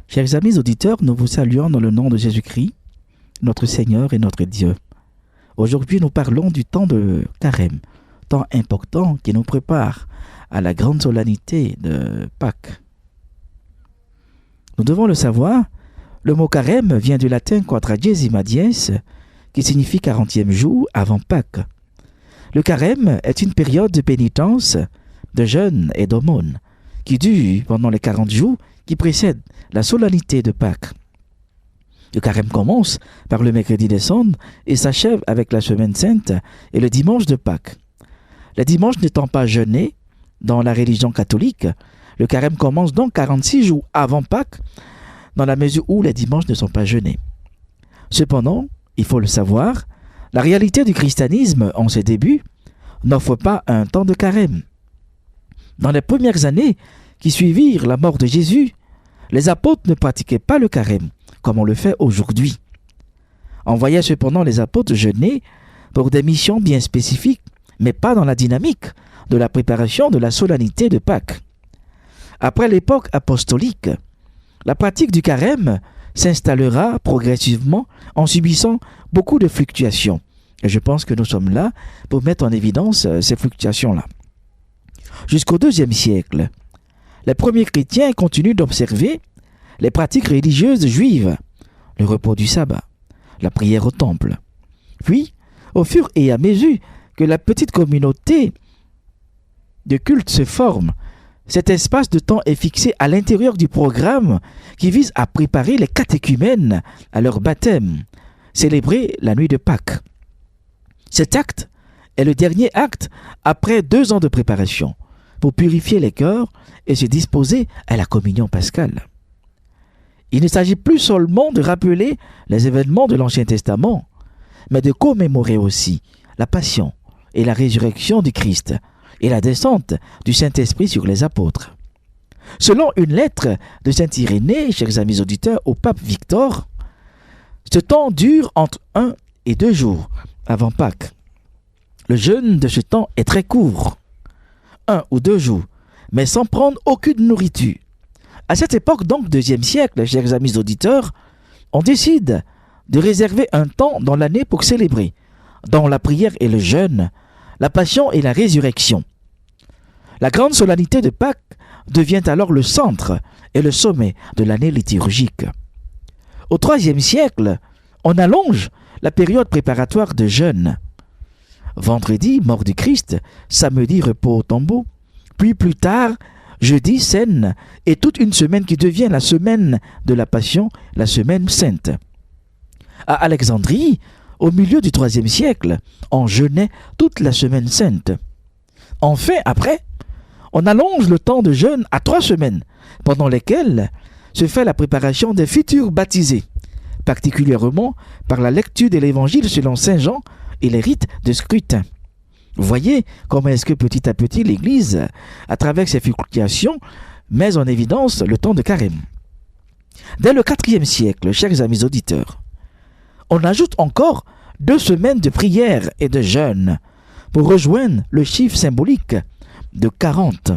Chers amis auditeurs, nous vous saluons dans le nom de Jésus-Christ, notre Seigneur et notre Dieu. Aujourd'hui, nous parlons du temps de Carême, temps important qui nous prépare à la grande solennité de Pâques. Nous devons le savoir, le mot Carême vient du latin quadragesima dies, qui signifie 40e jour avant Pâques. Le Carême est une période de pénitence, de jeûne et d'aumône, qui dure pendant les 40 jours qui précèdent la solennité de Pâques. Le Carême commence par le mercredi des Cendres et s'achève avec la Semaine Sainte et le dimanche de Pâques. Les dimanches n'étant pas jeûnés dans la religion catholique, le Carême commence donc 46 jours avant Pâques, dans la mesure où les dimanches ne sont pas jeûnés. Cependant, il faut le savoir, la réalité du christianisme en ses débuts n'offre pas un temps de Carême. Dans les premières années qui suivirent la mort de Jésus, les apôtres ne pratiquaient pas le Carême comme on le fait aujourd'hui. On voyait cependant les apôtres jeûner pour des missions bien spécifiques, mais pas dans la dynamique de la préparation de la solennité de Pâques. Après l'époque apostolique, la pratique du Carême s'installera progressivement en subissant beaucoup de fluctuations. Et je pense que nous sommes là pour mettre en évidence ces fluctuations-là. Jusqu'au IIe siècle, les premiers chrétiens continuent d'observer les pratiques religieuses juives, le repos du sabbat, la prière au temple. Puis, au fur et à mesure que la petite communauté de culte se forme, cet espace de temps est fixé à l'intérieur du programme qui vise à préparer les catéchumènes à leur baptême, célébrer la nuit de Pâques. Cet acte est le dernier acte après 2 ans de préparation pour purifier les cœurs et se disposer à la communion pascale. Il ne s'agit plus seulement de rappeler les événements de l'Ancien Testament, mais de commémorer aussi la passion et la résurrection du Christ et la descente du Saint-Esprit sur les apôtres. Selon une lettre de saint Irénée, chers amis auditeurs, au pape Victor, ce temps dure entre 1 et 2 jours avant Pâques. Le jeûne de ce temps est très court, 1 ou 2 jours, mais sans prendre aucune nourriture. À cette époque, donc, 2e siècle, chers amis auditeurs, on décide de réserver un temps dans l'année pour célébrer, dans la prière et le jeûne, la passion et la résurrection. La grande solennité de Pâques devient alors le centre et le sommet de l'année liturgique. Au IIIe siècle, on allonge la période préparatoire de jeûne. Vendredi, mort du Christ, samedi, repos au tombeau, puis plus tard, jeudi, scène, et toute une semaine qui devient la semaine de la Passion, la semaine sainte. À Alexandrie, au milieu du IIIe siècle, on jeûnait toute la semaine sainte. Enfin, après, on allonge le temps de jeûne à 3 semaines, pendant lesquelles se fait la préparation des futurs baptisés, particulièrement par la lecture de l'Évangile selon Saint Jean et les rites de scrutin. Vous voyez comment est-ce que petit à petit l'Église, à travers ses fluctuations, met en évidence le temps de Carême. Dès le IVe siècle, chers amis auditeurs, on ajoute encore 2 semaines de prière et de jeûne pour rejoindre le chiffre symbolique de 40.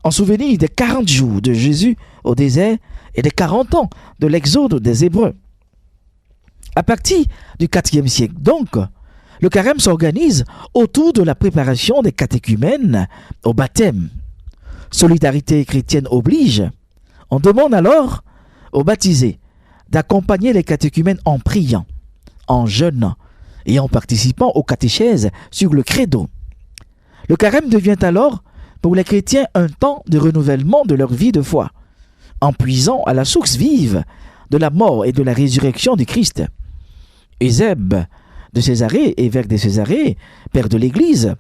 En souvenir des 40 jours de Jésus au désert et des 40 ans de l'exode des Hébreux. À partir du IVe siècle, donc, le Carême s'organise autour de la préparation des catéchumènes au baptême. Solidarité chrétienne oblige. On demande alors aux baptisés d'accompagner les catéchumènes en priant, en jeûnant et en participant aux catéchèses sur le credo. Le Carême devient alors pour les chrétiens un temps de renouvellement de leur vie de foi, en puisant à la source vive de la mort et de la résurrection du Christ. Eusèbe de Césarée, évêque de Césarée, père de l'Église,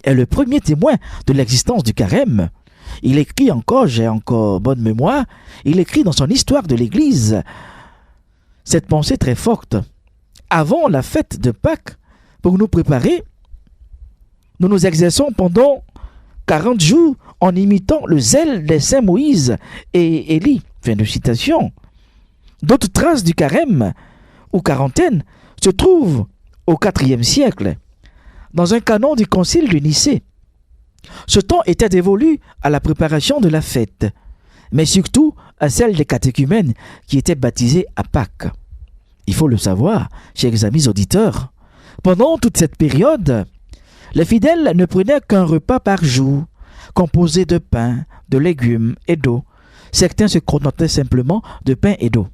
est le premier témoin de l'existence du Carême. Il écrit encore, j'ai encore bonne mémoire, il écrit dans son histoire de l'Église cette pensée très forte. Avant la fête de Pâques, pour nous préparer, nous nous exerçons pendant 40 jours en imitant le zèle des saints Moïse et Élie. Fin de citation. D'autres traces du Carême ou quarantaine se trouvent au IVe siècle, dans un canon du concile de Nicée. Ce temps était dévolu à la préparation de la fête, mais surtout à celle des catéchumènes qui étaient baptisés à Pâques. Il faut le savoir, chers amis auditeurs, pendant toute cette période, les fidèles ne prenaient qu'un repas par jour, composé de pain, de légumes et d'eau. Certains se contentaient simplement de pain et d'eau.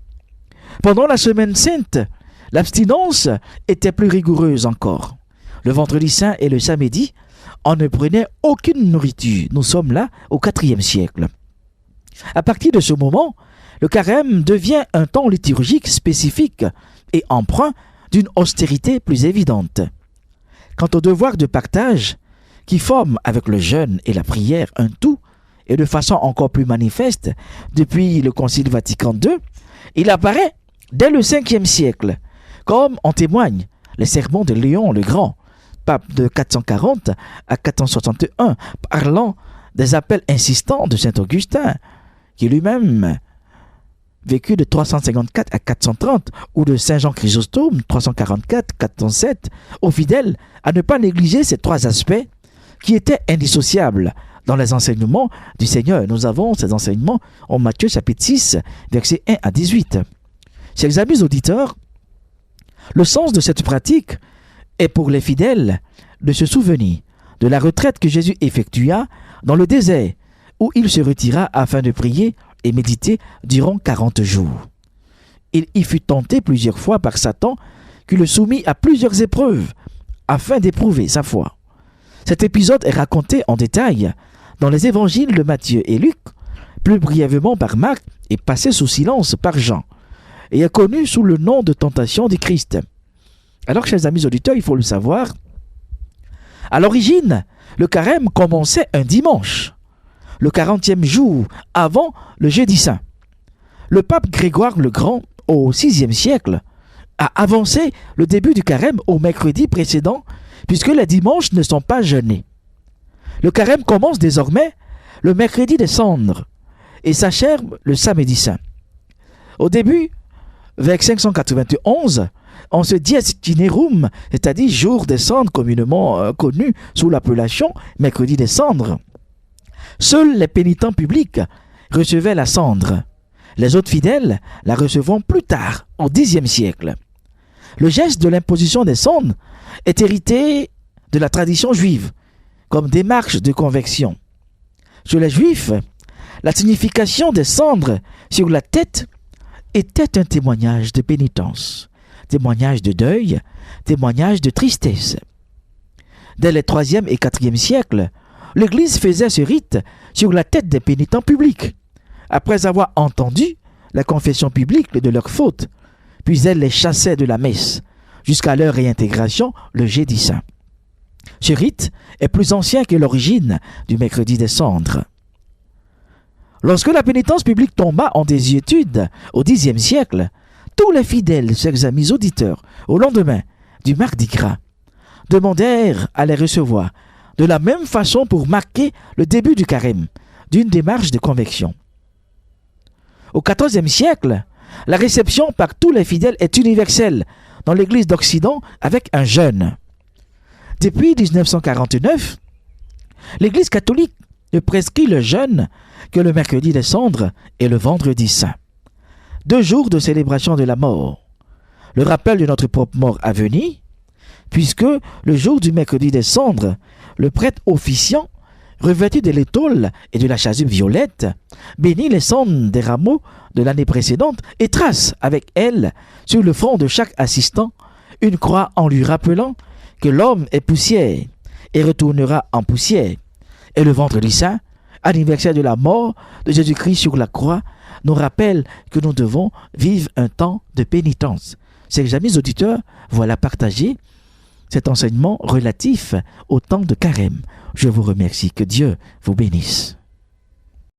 Pendant la semaine sainte, l'abstinence était plus rigoureuse encore. Le vendredi saint et le samedi, on ne prenait aucune nourriture. Nous sommes là au IVe siècle. À partir de ce moment, le carême devient un temps liturgique spécifique et empreint d'une austérité plus évidente. Quant au devoir de partage, qui forme avec le jeûne et la prière un tout, et de façon encore plus manifeste depuis le Concile Vatican II, il apparaît dès le Ve siècle, comme en témoignent les sermons de Léon le Grand, pape de 440 à 461, parlant des appels insistants de saint Augustin, qui lui-même vécu de 354 à 430, ou de saint Jean Chrysostome, 344-407, aux fidèles à ne pas négliger ces trois aspects qui étaient indissociables dans les enseignements du Seigneur. Nous avons ces enseignements en Matthieu chapitre 6, versets 1 à 18. Chers amis auditeurs, le sens de cette pratique est pour les fidèles de se souvenir de la retraite que Jésus effectua dans le désert, où il se retira afin de prier et méditer durant 40 jours. Il y fut tenté plusieurs fois par Satan, qui le soumit à plusieurs épreuves afin d'éprouver sa foi. Cet épisode est raconté en détail dans les évangiles de Matthieu et Luc, plus brièvement par Marc et passé sous silence par Jean, et est connu sous le nom de tentation du Christ. Alors, chers amis auditeurs, il faut le savoir, à l'origine, le carême commençait un dimanche, le 40e jour avant le jeudi saint. Le pape Grégoire le Grand, au VIe siècle, a avancé le début du carême au mercredi précédent, puisque les dimanches ne sont pas jeûnés. Le carême commence désormais le mercredi des cendres et s'achève le samedi saint. Au début, vers 591, en ce dies cinerum, c'est-à-dire jour des cendres communément connu sous l'appellation mercredi des cendres, seuls les pénitents publics recevaient la cendre. Les autres fidèles la recevront plus tard, au Xe siècle. Le geste de l'imposition des cendres est hérité de la tradition juive, comme démarche de conversion. Chez les Juifs, la signification des cendres sur la tête était un témoignage de pénitence, témoignage de deuil, témoignage de tristesse. Dès les IIIe et IVe siècles, l'Église faisait ce rite sur la tête des pénitents publics, après avoir entendu la confession publique de leurs fautes, puis elle les chassait de la messe, jusqu'à leur réintégration le jeudi saint. Ce rite est plus ancien que l'origine du mercredi des cendres. Lorsque la pénitence publique tomba en désuétude au Xe siècle, tous les fidèles, chers amis auditeurs, au lendemain du Mardi Gras, demandèrent à les recevoir, de la même façon pour marquer le début du carême, d'une démarche de conversion. Au XIVe siècle, la réception par tous les fidèles est universelle dans l'Église d'Occident avec un jeûne. Depuis 1949, l'Église catholique ne prescrit le jeûne que le mercredi des cendres et le vendredi saint. 2 jours de célébration de la mort. Le rappel de notre propre mort à venir, puisque le jour du mercredi des cendres, le prêtre officiant, revêtu de l'étole et de la chasuble violette, bénit les cendres des rameaux de l'année précédente et trace avec elles, sur le front de chaque assistant, une croix en lui rappelant que l'homme est poussière et retournera en poussière. Et le vendredi saint, anniversaire de la mort de Jésus-Christ sur la croix, nous rappelle que nous devons vivre un temps de pénitence. Chers amis auditeurs, voilà partagé cet enseignement relatif au temps de carême. Je vous remercie. Que Dieu vous bénisse.